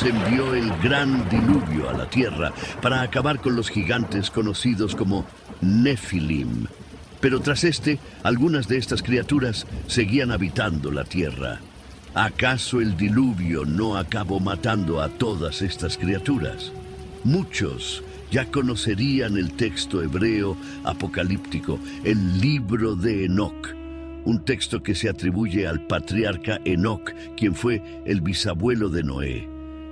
envió el gran diluvio a la tierra para acabar con los gigantes conocidos como Nefilim. Pero tras algunas de estas criaturas seguían habitando la tierra. ¿Acaso el diluvio no acabó matando a todas estas criaturas? Muchos ya conocerían el texto hebreo apocalíptico, el libro de Enoc, un texto que se atribuye al patriarca Enoc, quien fue el bisabuelo de Noé.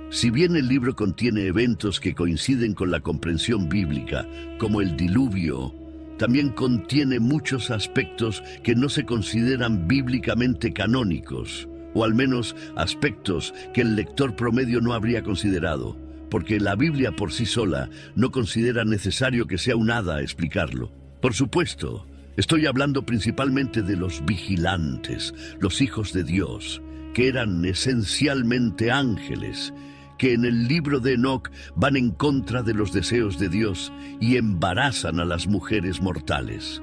Si bien el libro contiene eventos que coinciden con la comprensión bíblica, como el diluvio, también contiene muchos aspectos que no se consideran bíblicamente canónicos, o al menos aspectos que el lector promedio no habría considerado, porque la Biblia por sí sola no considera necesario que sea un hada explicarlo. Por supuesto, estoy hablando principalmente de los vigilantes, los hijos de Dios, que eran esencialmente ángeles, que en el libro de Enoc van en contra de los deseos de Dios y embarazan a las mujeres mortales.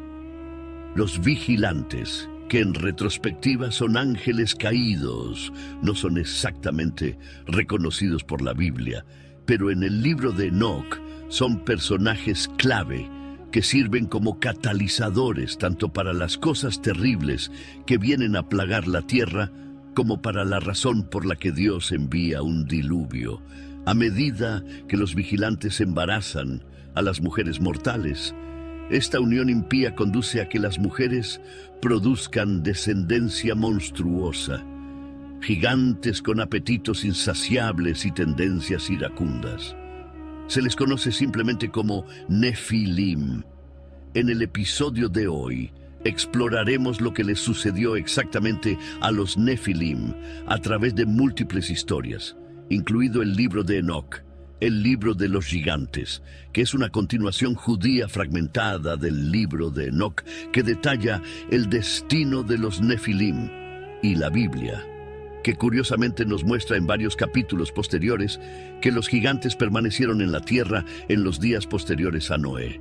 Los vigilantes, que en retrospectiva son ángeles caídos, no son exactamente reconocidos por la Biblia, pero en el libro de Enoc son personajes clave que sirven como catalizadores tanto para las cosas terribles que vienen a plagar la tierra como para la razón por la que Dios envía un diluvio. A medida que los vigilantes embarazan a las mujeres mortales, esta unión impía conduce a que las mujeres produzcan descendencia monstruosa, gigantes con apetitos insaciables y tendencias iracundas. Se les conoce simplemente como Nefilim. En el episodio de hoy, exploraremos lo que les sucedió exactamente a los Nefilim a través de múltiples historias, incluido el libro de Enoc, el libro de los gigantes, que es una continuación judía fragmentada del libro de Enoc que detalla el destino de los Nefilim, y la Biblia, que curiosamente nos muestra en varios capítulos posteriores que los gigantes permanecieron en la tierra en los días posteriores a Noé,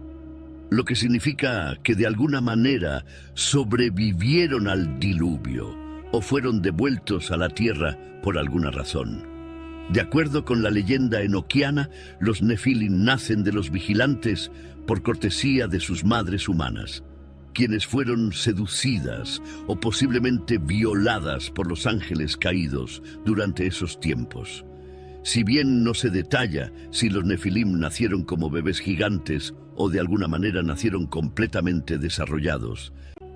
lo que significa que de alguna manera sobrevivieron al diluvio o fueron devueltos a la tierra por alguna razón. De acuerdo con la leyenda enoquiana, los Nefilim nacen de los vigilantes por cortesía de sus madres humanas, quienes fueron seducidas o posiblemente violadas por los ángeles caídos durante esos tiempos. Si bien no se detalla si los Nefilim nacieron como bebés gigantes o de alguna manera nacieron completamente desarrollados,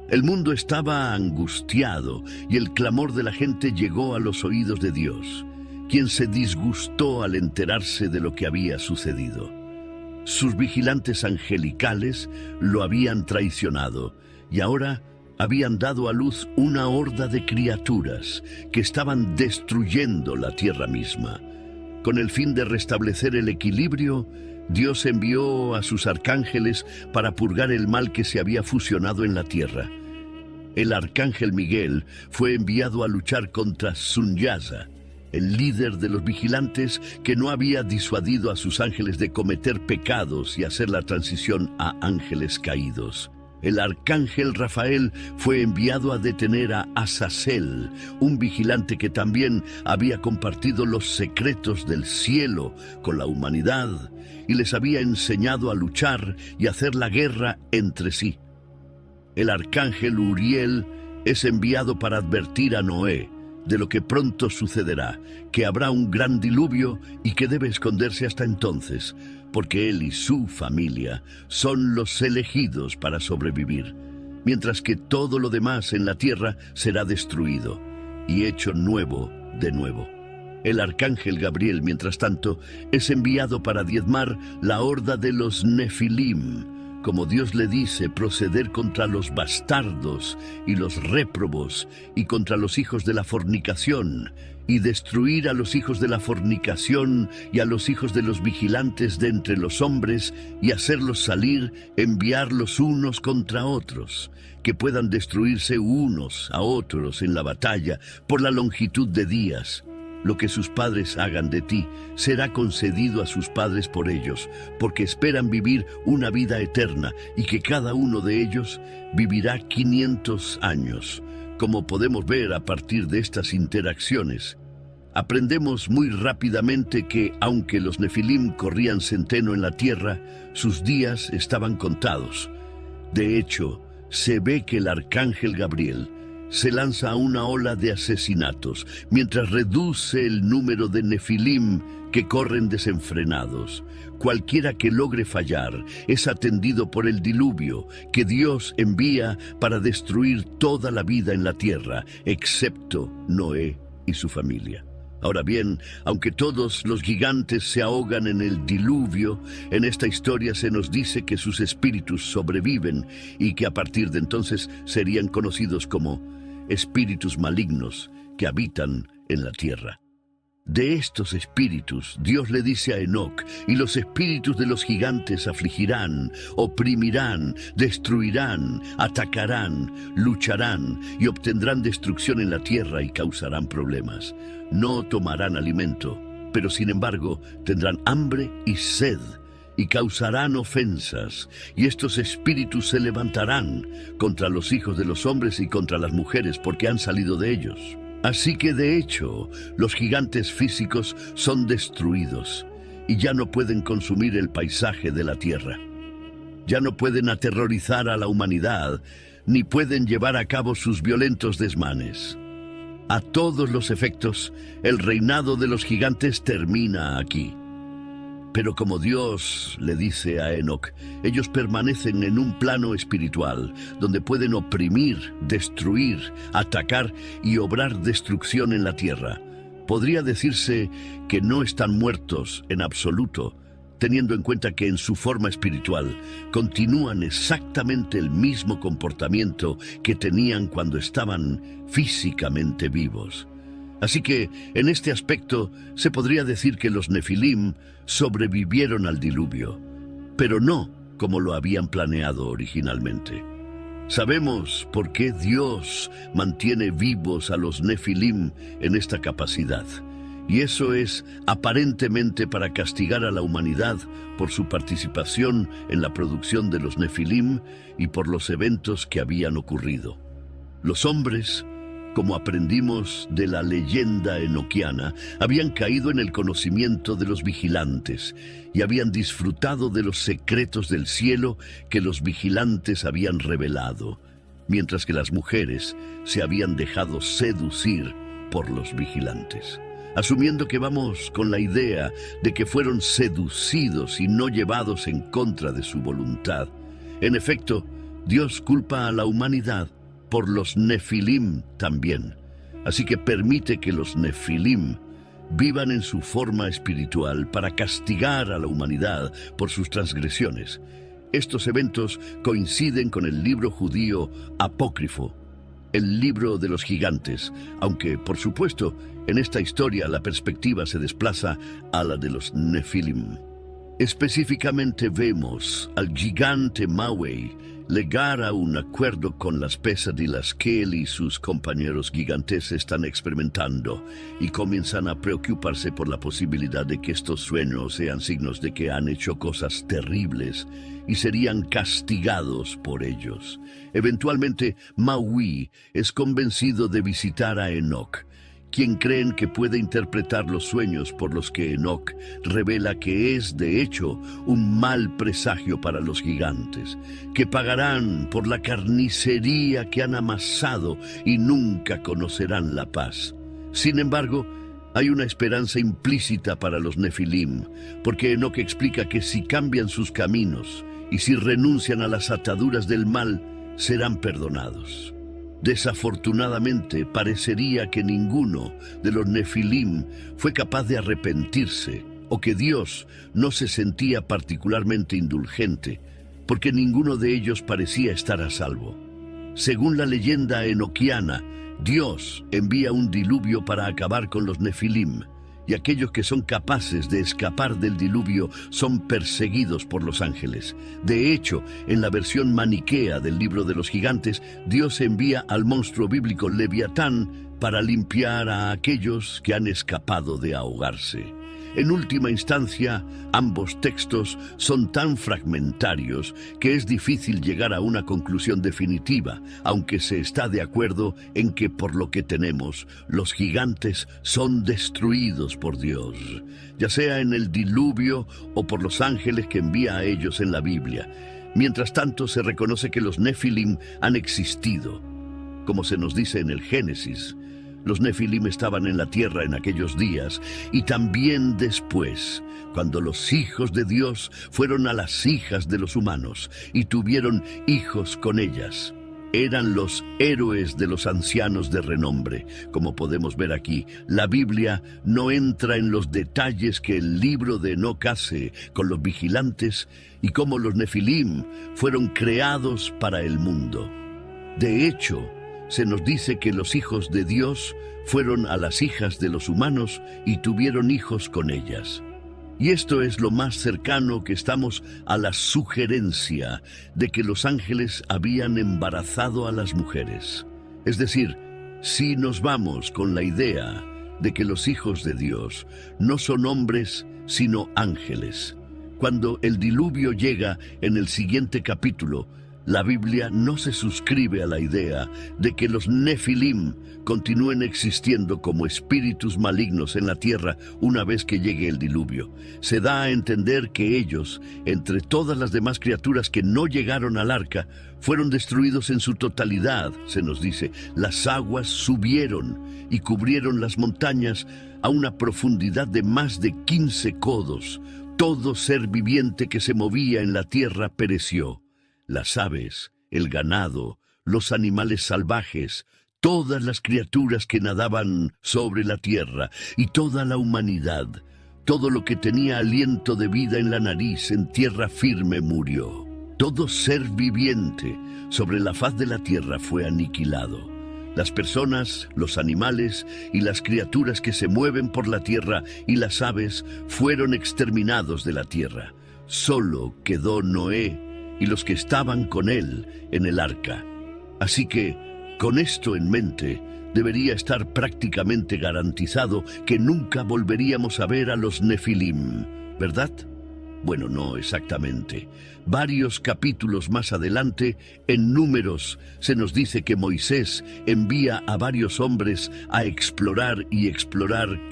el mundo estaba angustiado y el clamor de la gente llegó a los oídos de Dios, quien se disgustó al enterarse de lo que había sucedido. Sus vigilantes angelicales lo habían traicionado y ahora habían dado a luz una horda de criaturas que estaban destruyendo la tierra misma. Con el fin de restablecer el equilibrio, Dios envió a sus arcángeles para purgar el mal que se había fusionado en la tierra. El arcángel Miguel fue enviado a luchar contra Sunyaza, el líder de los vigilantes que no había disuadido a sus ángeles de cometer pecados y hacer la transición a ángeles caídos. El arcángel Rafael fue enviado a detener a Azazel, un vigilante que también había compartido los secretos del cielo con la humanidad y les había enseñado a luchar y hacer la guerra entre sí. El arcángel Uriel es enviado para advertir a Noé de lo que pronto sucederá, que habrá un gran diluvio y que debe esconderse hasta entonces, porque él y su familia son los elegidos para sobrevivir, mientras que todo lo demás en la tierra será destruido y hecho nuevo de nuevo. El arcángel Gabriel, mientras tanto, es enviado para diezmar la horda de los Nefilim, como Dios le dice, proceder contra los bastardos y los réprobos y contra los hijos de la fornicación, y destruir a los hijos de la fornicación y a los hijos de los vigilantes de entre los hombres, y hacerlos salir, enviarlos unos contra otros, que puedan destruirse unos a otros en la batalla por la longitud de días. Lo que sus padres hagan de ti será concedido a sus padres por ellos, porque esperan vivir una vida eterna y que cada uno de ellos vivirá 500 años, como podemos ver a partir de estas interacciones. aprendemos muy rápidamente que, aunque los Nefilim corrían centeno en la tierra, sus días estaban contados. De hecho, se ve que el arcángel Gabriel se lanza a una ola de asesinatos, mientras reduce el número de Nefilim que corren desenfrenados. Cualquiera que logre fallar es atendido por el diluvio que Dios envía para destruir toda la vida en la tierra, excepto Noé y su familia. Ahora bien, aunque todos los gigantes se ahogan en el diluvio, en esta historia se nos dice que sus espíritus sobreviven y que a partir de entonces serían conocidos como espíritus malignos que habitan en la tierra. De estos espíritus, Dios le dice a Enoc: y los espíritus de los gigantes afligirán, oprimirán, destruirán, atacarán, lucharán y obtendrán destrucción en la tierra y causarán problemas. No tomarán alimento, pero sin embargo tendrán hambre y sed y causarán ofensas, y estos espíritus se levantarán contra los hijos de los hombres y contra las mujeres porque han salido de ellos. Así que de hecho, los gigantes físicos son destruidos y ya no pueden consumir el paisaje de la tierra. Ya no pueden aterrorizar a la humanidad, ni pueden llevar a cabo sus violentos desmanes. A todos los efectos, el reinado de los gigantes termina aquí. Pero como Dios le dice a Enoc, ellos permanecen en un plano espiritual, donde pueden oprimir, destruir, atacar y obrar destrucción en la tierra. Podría decirse que no están muertos en absoluto, teniendo en cuenta que en su forma espiritual continúan exactamente el mismo comportamiento que tenían cuando estaban físicamente vivos. Así que, en este aspecto, se podría decir que los Nefilim sobrevivieron al diluvio, pero no como lo habían planeado originalmente. Sabemos por qué Dios mantiene vivos a los Nefilim en esta capacidad, y eso es aparentemente para castigar a la humanidad por su participación en la producción de los Nefilim y por los eventos que habían ocurrido. Los hombres, como aprendimos de la leyenda enoquiana, habían caído en el conocimiento de los vigilantes y habían disfrutado de los secretos del cielo que los vigilantes habían revelado, mientras que las mujeres se habían dejado seducir por los vigilantes. Asumiendo que vamos con la idea de que fueron seducidos y no llevados en contra de su voluntad, en efecto, Dios culpa a la humanidad por los Nefilim también. Así que permite que los Nefilim vivan en su forma espiritual para castigar a la humanidad por sus transgresiones. Estos eventos coinciden con el libro judío apócrifo, el libro de los gigantes, aunque, por supuesto, en esta historia la perspectiva se desplaza a la de los Nefilim. Específicamente vemos al gigante Mawei llegar a un acuerdo con las pesadillas que él y sus compañeros gigantes están experimentando y comienzan a preocuparse por la posibilidad de que estos sueños sean signos de que han hecho cosas terribles y serían castigados por ellos. Eventualmente, Maui es convencido de visitar a Enoc, quien creen que puede interpretar los sueños por los que Enoc revela que es, de hecho, un mal presagio para los gigantes, que pagarán por la carnicería que han amasado y nunca conocerán la paz. Sin embargo, hay una esperanza implícita para los Nefilim, porque Enoc explica que si cambian sus caminos y si renuncian a las ataduras del mal, serán perdonados. Desafortunadamente, parecería que ninguno de los Nefilim fue capaz de arrepentirse o que Dios no se sentía particularmente indulgente, porque ninguno de ellos parecía estar a salvo. Según la leyenda enoquiana, Dios envía un diluvio para acabar con los Nefilim, y aquellos que son capaces de escapar del diluvio son perseguidos por los ángeles. De hecho, en la versión maniquea del libro de los gigantes, Dios envía al monstruo bíblico Leviatán para limpiar a aquellos que han escapado de ahogarse. En última instancia, ambos textos son tan fragmentarios que es difícil llegar a una conclusión definitiva, aunque se está de acuerdo en que por lo que tenemos, los gigantes son destruidos por Dios, ya sea en el diluvio o por los ángeles que envía a ellos en la Biblia. Mientras tanto, se reconoce que los Nefilim han existido, como se nos dice en el Génesis. Los Nefilim estaban en la tierra en aquellos días y también después, cuando los hijos de Dios fueron a las hijas de los humanos y tuvieron hijos con ellas. Eran los héroes de los ancianos de renombre. Como podemos ver aquí, la Biblia no entra en los detalles que el libro de Enoc hace con los vigilantes y cómo los Nefilim fueron creados para el mundo. De hecho, se nos dice que los hijos de Dios fueron a las hijas de los humanos y tuvieron hijos con ellas. Y esto es lo más cercano que estamos a la sugerencia de que los ángeles habían embarazado a las mujeres. Es decir, si nos vamos con la idea de que los hijos de Dios no son hombres, sino ángeles. Cuando el diluvio llega en el siguiente capítulo, la Biblia no se suscribe a la idea de que los Nefilim continúen existiendo como espíritus malignos en la tierra una vez que llegue el diluvio. Se da a entender que ellos, entre todas las demás criaturas que no llegaron al arca, fueron destruidos en su totalidad, se nos dice. Las aguas subieron y cubrieron las montañas a una profundidad de más de 15 codos. Todo ser viviente que se movía en la tierra pereció. Las aves, el ganado, los animales salvajes, todas las criaturas que nadaban sobre la tierra y toda la humanidad, todo lo que tenía aliento de vida en la nariz en tierra firme murió. Todo ser viviente sobre la faz de la tierra fue aniquilado. Las personas, los animales y las criaturas que se mueven por la tierra y las aves fueron exterminados de la tierra. Solo quedó Noé y los que estaban con él en el arca. Así que, con esto en mente, debería estar prácticamente garantizado que nunca volveríamos a ver a los Nefilim, ¿verdad? Bueno, no exactamente. Varios capítulos más adelante, en Números, se nos dice que Moisés envía a varios hombres a explorar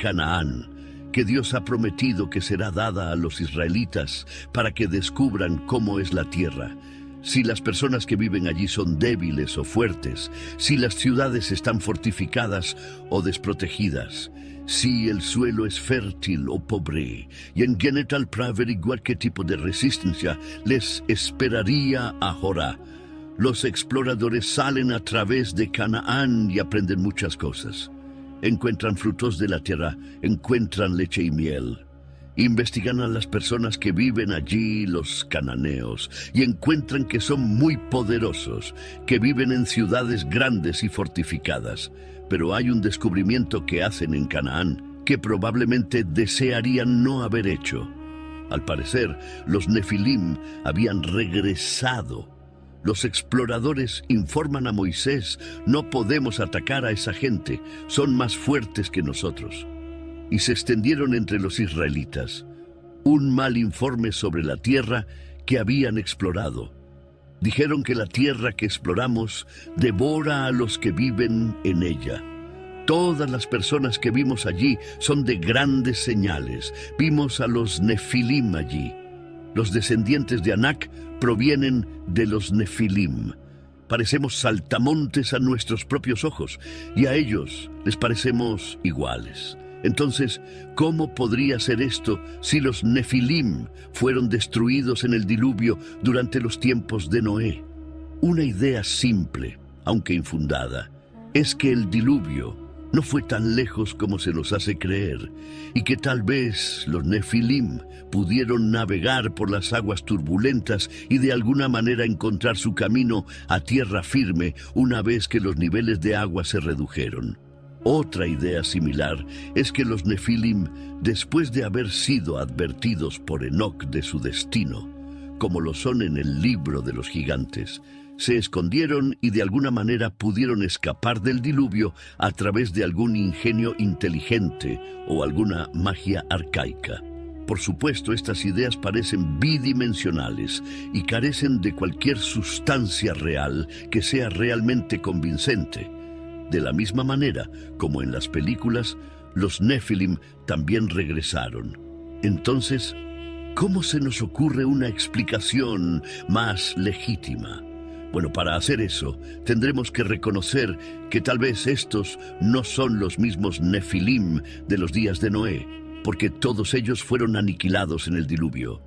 Canaán, que Dios ha prometido que será dada a los israelitas para que descubran cómo es la tierra. Si las personas que viven allí son débiles o fuertes, si las ciudades están fortificadas o desprotegidas, si el suelo es fértil o pobre, y en general para averiguar qué tipo de resistencia les esperaría a Jorá. Los exploradores salen a través de Canaán y aprenden muchas cosas. Encuentran frutos de la tierra, encuentran leche y miel. Investigan a las personas que viven allí, los cananeos, y encuentran que son muy poderosos, que viven en ciudades grandes y fortificadas. Pero hay un descubrimiento que hacen en Canaán que probablemente desearían no haber hecho. Al parecer, los Nefilim habían regresado. Los exploradores informan a Moisés: no podemos atacar a esa gente, son más fuertes que nosotros. Y se extendieron entre los israelitas un mal informe sobre la tierra que habían explorado. Dijeron que la tierra que exploramos devora a los que viven en ella. Todas las personas que vimos allí son de grandes señales. Vimos a los Nefilim allí. Los descendientes de Anac provienen de los Nefilim. Parecemos saltamontes a nuestros propios ojos, y a ellos les parecemos iguales. Entonces, ¿cómo podría ser esto si los Nefilim fueron destruidos en el diluvio durante los tiempos de Noé? Una idea simple, aunque infundada, es que el diluvio no fue tan lejos como se nos hace creer, y que tal vez los Nefilim pudieron navegar por las aguas turbulentas y de alguna manera encontrar su camino a tierra firme una vez que los niveles de agua se redujeron. Otra idea similar es que los Nefilim, después de haber sido advertidos por Enoc de su destino, como lo son en el libro de los gigantes. Se escondieron y de alguna manera pudieron escapar del diluvio a través de algún ingenio inteligente o alguna magia arcaica. Por supuesto, estas ideas parecen bidimensionales y carecen de cualquier sustancia real que sea realmente convincente. De la misma manera, como en las películas, los Nefilim también regresaron. Entonces, ¿cómo se nos ocurre una explicación más legítima? Bueno, para hacer eso, tendremos que reconocer que tal vez estos no son los mismos Nefilim de los días de Noé, porque todos ellos fueron aniquilados en el diluvio.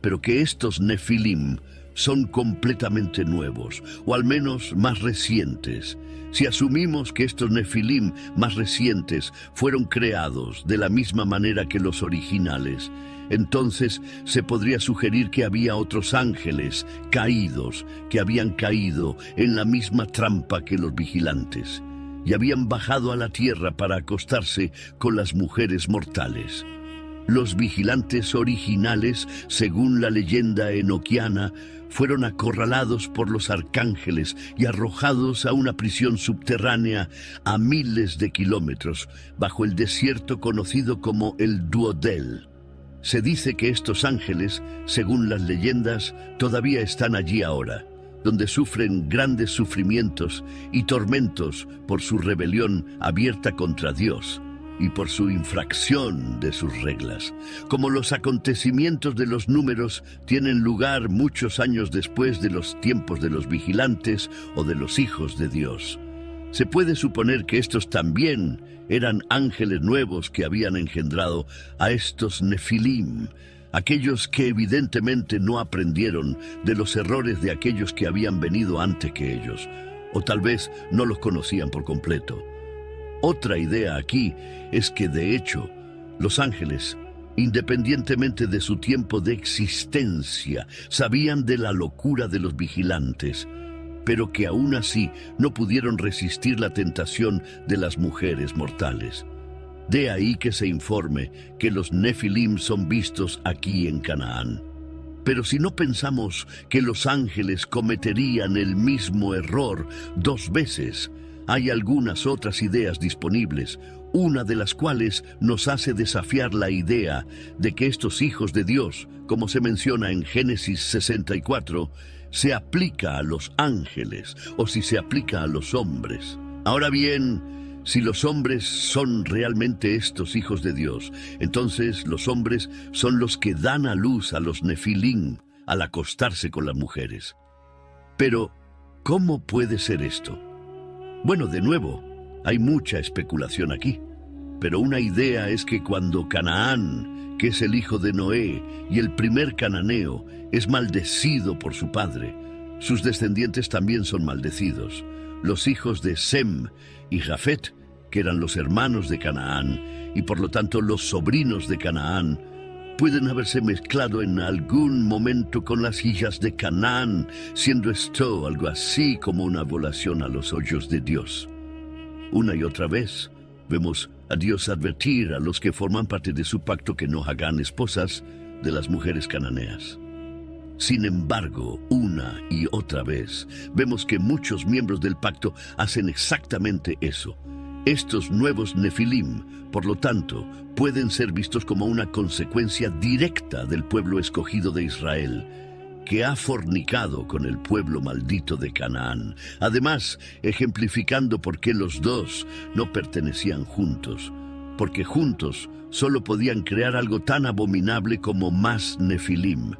Pero que estos Nefilim son completamente nuevos, o al menos más recientes. Si asumimos que estos Nefilim más recientes fueron creados de la misma manera que los originales, entonces se podría sugerir que había otros ángeles caídos que habían caído en la misma trampa que los vigilantes y habían bajado a la tierra para acostarse con las mujeres mortales. Los vigilantes originales, según la leyenda enoquiana, fueron acorralados por los arcángeles y arrojados a una prisión subterránea a miles de kilómetros, bajo el desierto conocido como el Duodel. Se dice que estos ángeles, según las leyendas, todavía están allí ahora, donde sufren grandes sufrimientos y tormentos por su rebelión abierta contra Dios y por su infracción de sus reglas. Como los acontecimientos de los números tienen lugar muchos años después de los tiempos de los vigilantes o de los hijos de Dios, se puede suponer que estos también eran ángeles nuevos que habían engendrado a estos Nefilim, aquellos que evidentemente no aprendieron de los errores de aquellos que habían venido antes que ellos, o tal vez no los conocían por completo. Otra idea aquí es que, de hecho, los ángeles, independientemente de su tiempo de existencia, sabían de la locura de los vigilantes, pero que aún así no pudieron resistir la tentación de las mujeres mortales. De ahí que se informe que los Nefilim son vistos aquí en Canaán. Pero si no pensamos que los ángeles cometerían el mismo error 2 veces, hay algunas otras ideas disponibles, una de las cuales nos hace desafiar la idea de que estos hijos de Dios, como se menciona en Génesis 64, se aplica a los ángeles o si se aplica a los hombres. Ahora bien, si los hombres son realmente estos hijos de Dios, entonces los hombres son los que dan a luz a los Nefilim al acostarse con las mujeres. Pero, ¿cómo puede ser esto? Bueno, de nuevo, hay mucha especulación aquí, pero una idea es que cuando Canaán, que es el hijo de Noé y el primer cananeo, es maldecido por su padre, sus descendientes también son maldecidos. Los hijos de Sem y Jafet, que eran los hermanos de Canaán y por lo tanto los sobrinos de Canaán, pueden haberse mezclado en algún momento con las hijas de Canaán, siendo esto algo así como una violación a los hoyos de Dios. Una y otra vez vemos a Dios advertir a los que forman parte de su pacto que no hagan esposas de las mujeres cananeas. Sin embargo, una y otra vez vemos que muchos miembros del pacto hacen exactamente eso. Estos nuevos Nefilim, por lo tanto, pueden ser vistos como una consecuencia directa del pueblo escogido de Israel, que ha fornicado con el pueblo maldito de Canaán, además ejemplificando por qué los dos no pertenecían juntos, porque juntos solo podían crear algo tan abominable como más Nefilim.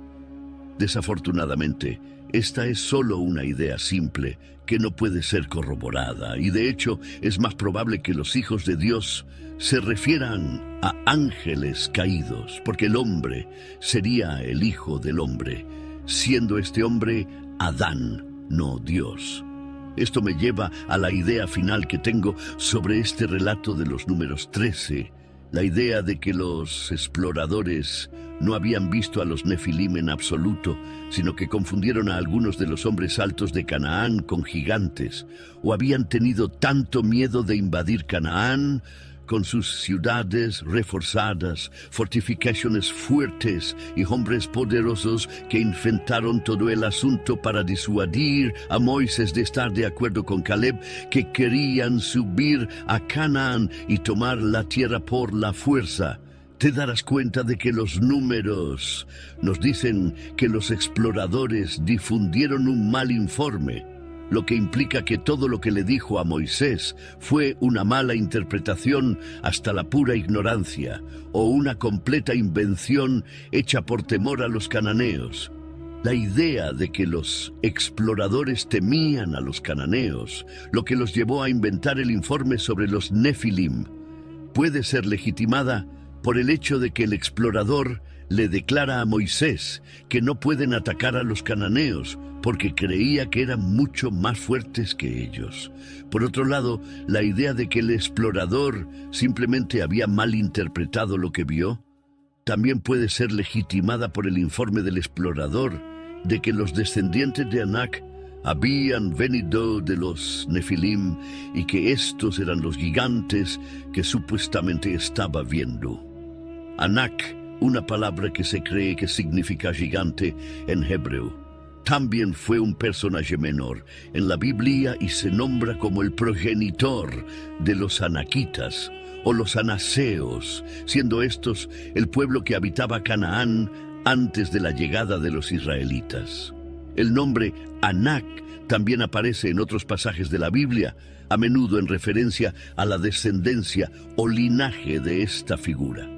Desafortunadamente, esta es solo una idea simple que no puede ser corroborada y de hecho es más probable que los hijos de Dios se refieran a ángeles caídos, porque el hombre sería el hijo del hombre, siendo este hombre Adán, no Dios. Esto me lleva a la idea final que tengo sobre este relato de los números 13, la idea de que los exploradores no habían visto a los Nefilim en absoluto, sino que confundieron a algunos de los hombres altos de Canaán con gigantes, o habían tenido tanto miedo de invadir Canaán con sus ciudades reforzadas, fortificaciones fuertes y hombres poderosos que enfrentaron todo el asunto para disuadir a Moisés de estar de acuerdo con Caleb, que querían subir a Canaán y tomar la tierra por la fuerza. Te darás cuenta de que los números nos dicen que los exploradores difundieron un mal informe, lo que implica que todo lo que le dijo a Moisés fue una mala interpretación hasta la pura ignorancia, o una completa invención hecha por temor a los cananeos. La idea de que los exploradores temían a los cananeos, lo que los llevó a inventar el informe sobre los Nefilim, puede ser legitimada por el hecho de que el explorador le declara a Moisés que no pueden atacar a los cananeos porque creía que eran mucho más fuertes que ellos. Por otro lado, la idea de que el explorador simplemente había malinterpretado lo que vio también puede ser legitimada por el informe del explorador de que los descendientes de Anak habían venido de los Nefilim y que estos eran los gigantes que supuestamente estaba viendo. Anak, una palabra que se cree que significa gigante en hebreo, también fue un personaje menor en la Biblia y se nombra como el progenitor de los anaquitas o los anaseos, siendo estos el pueblo que habitaba Canaán antes de la llegada de los israelitas. El nombre Anak también aparece en otros pasajes de la Biblia, a menudo en referencia a la descendencia o linaje de esta figura.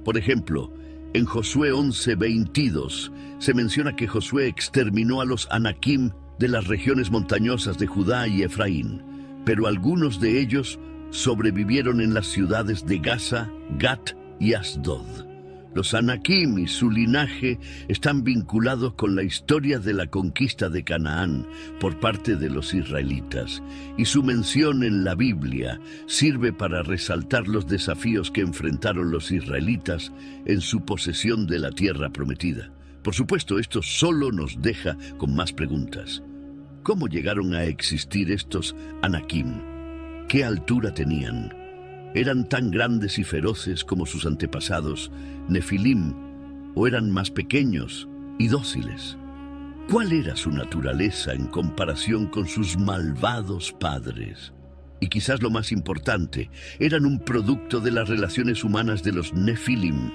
Por ejemplo, en Josué 11:22 se menciona que Josué exterminó a los Anakim de las regiones montañosas de Judá y Efraín, pero algunos de ellos sobrevivieron en las ciudades de Gaza, Gat y Asdod. Los Anakim y su linaje están vinculados con la historia de la conquista de Canaán por parte de los israelitas, y su mención en la Biblia sirve para resaltar los desafíos que enfrentaron los israelitas en su posesión de la tierra prometida. Por supuesto, esto solo nos deja con más preguntas. ¿Cómo llegaron a existir estos Anakim? ¿Qué altura tenían? ¿Eran tan grandes y feroces como sus antepasados, Nefilim, o eran más pequeños y dóciles? ¿Cuál era su naturaleza en comparación con sus malvados padres? Y quizás lo más importante, ¿eran un producto de las relaciones humanas de los Nefilim?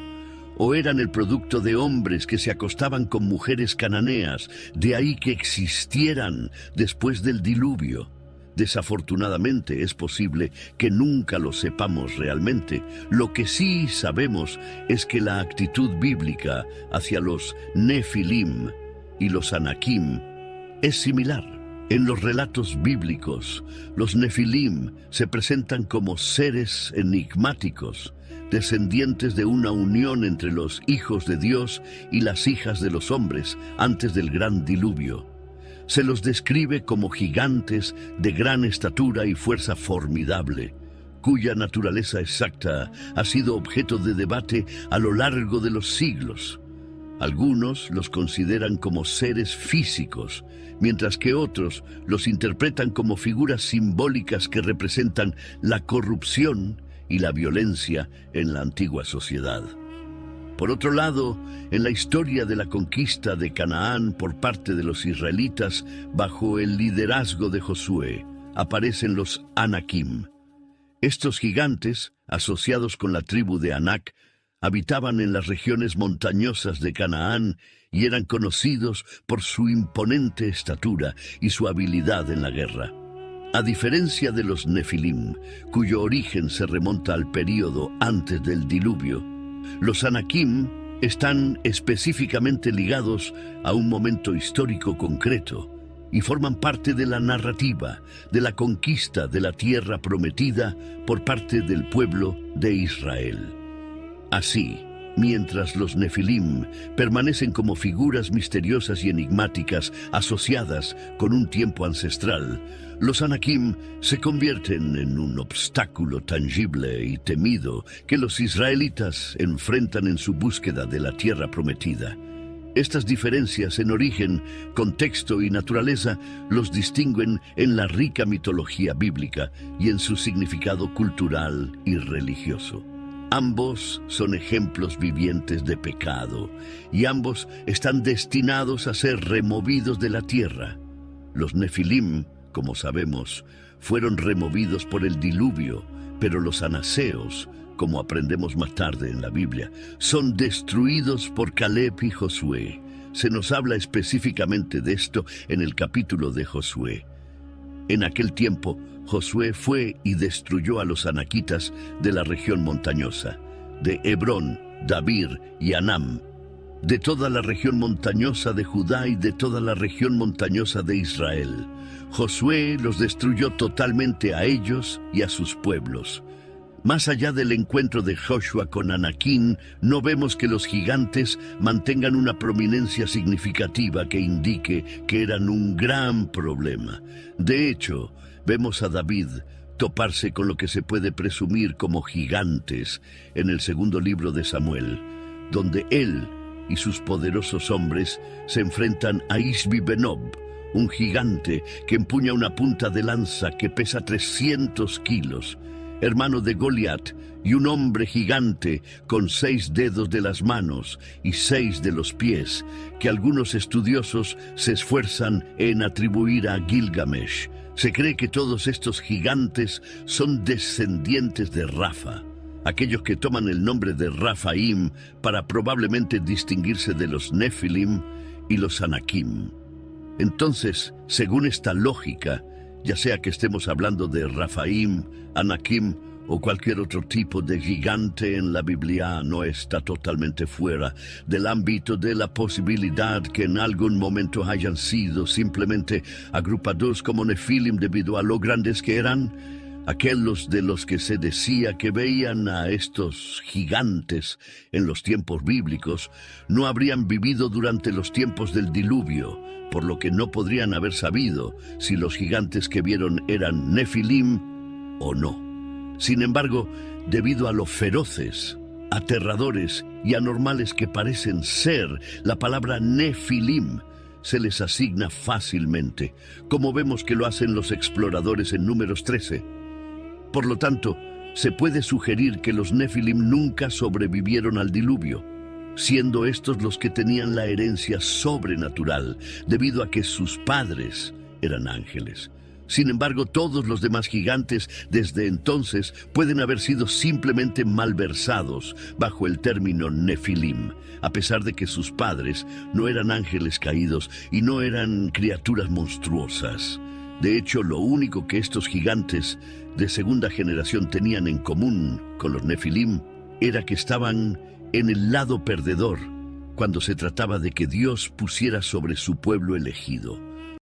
¿O eran el producto de hombres que se acostaban con mujeres cananeas, de ahí que existieran después del diluvio? Desafortunadamente es posible que nunca lo sepamos realmente. Lo que sí sabemos es que la actitud bíblica hacia los Nefilim y los Anakim es similar. En los relatos bíblicos, los Nefilim se presentan como seres enigmáticos, descendientes de una unión entre los hijos de Dios y las hijas de los hombres antes del gran diluvio. Se los describe como gigantes de gran estatura y fuerza formidable, cuya naturaleza exacta ha sido objeto de debate a lo largo de los siglos. Algunos los consideran como seres físicos, mientras que otros los interpretan como figuras simbólicas que representan la corrupción y la violencia en la antigua sociedad. Por otro lado, en la historia de la conquista de Canaán por parte de los israelitas bajo el liderazgo de Josué, aparecen los Anakim. Estos gigantes, asociados con la tribu de Anak, habitaban en las regiones montañosas de Canaán y eran conocidos por su imponente estatura y su habilidad en la guerra. A diferencia de los Nefilim, cuyo origen se remonta al período antes del diluvio, los Anakim están específicamente ligados a un momento histórico concreto y forman parte de la narrativa de la conquista de la tierra prometida por parte del pueblo de Israel. Así, mientras los Nefilim permanecen como figuras misteriosas y enigmáticas asociadas con un tiempo ancestral, los Anakim se convierten en un obstáculo tangible y temido que los israelitas enfrentan en su búsqueda de la tierra prometida. Estas diferencias en origen, contexto y naturaleza los distinguen en la rica mitología bíblica y en su significado cultural y religioso. Ambos son ejemplos vivientes de pecado y ambos están destinados a ser removidos de la tierra. Los Nefilim, como sabemos, fueron removidos por el diluvio, pero los anaseos, como aprendemos más tarde en la Biblia, son destruidos por Caleb y Josué. Se nos habla específicamente de esto en el capítulo de Josué. En aquel tiempo, Josué fue y destruyó a los anaquitas de la región montañosa, de Hebrón, Dabir y Anam, de toda la región montañosa de Judá y de toda la región montañosa de Israel. Josué los destruyó totalmente a ellos y a sus pueblos. Más allá del encuentro de Joshua con Anaquín, no vemos que los gigantes mantengan una prominencia significativa que indique que eran un gran problema. De hecho, vemos a David toparse con lo que se puede presumir como gigantes en el segundo libro de Samuel, donde él y sus poderosos hombres se enfrentan a Isbi-Benob, un gigante que empuña una punta de lanza que pesa 300 kilos, hermano de Goliat, y un hombre gigante con 6 dedos de las manos y 6 de los pies, que algunos estudiosos se esfuerzan en atribuir a Gilgamesh. Se cree que todos estos gigantes son descendientes de Rafa, aquellos que toman el nombre de Rafaim para probablemente distinguirse de los Nefilim y los Anakim. Entonces, según esta lógica, ya sea que estemos hablando de Rafaim, Anakim o cualquier otro tipo de gigante en la Biblia, no está totalmente fuera del ámbito de la posibilidad que en algún momento hayan sido simplemente agrupados como Nefilim debido a lo grandes que eran. Aquellos de los que se decía que veían a estos gigantes en los tiempos bíblicos no habrían vivido durante los tiempos del diluvio, por lo que no podrían haber sabido si los gigantes que vieron eran Nefilim o no. Sin embargo, debido a lo feroces, aterradores y anormales que parecen ser, la palabra Nefilim se les asigna fácilmente, como vemos que lo hacen los exploradores en Números 13. Por lo tanto, se puede sugerir que los Nefilim nunca sobrevivieron al diluvio, siendo estos los que tenían la herencia sobrenatural, debido a que sus padres eran ángeles. Sin embargo, todos los demás gigantes desde entonces pueden haber sido simplemente malversados bajo el término Nefilim, a pesar de que sus padres no eran ángeles caídos y no eran criaturas monstruosas. De hecho, lo único que estos gigantes de segunda generación tenían en común con los Nefilim era que estaban en el lado perdedor cuando se trataba de que Dios pusiera sobre su pueblo elegido.